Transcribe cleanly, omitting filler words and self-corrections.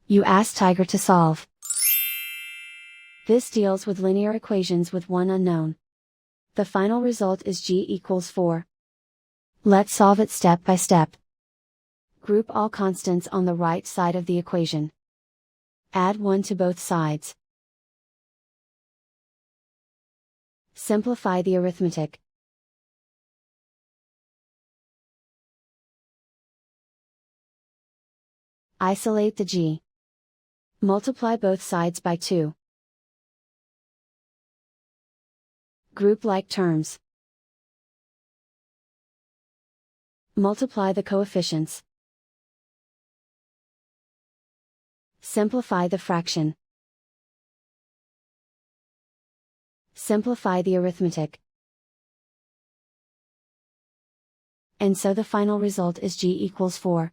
You ask Tiger to solve. This deals with linear equations with one unknown. The final result is g equals 4. Let's solve it step by step. Group all constants on the right side of the equation. Add 1 to both sides. Simplify the arithmetic. Isolate the g. Multiply both sides by 2. Group like terms. Multiply the coefficients. Simplify the fraction. Simplify the arithmetic. And so the final result is g equals 4.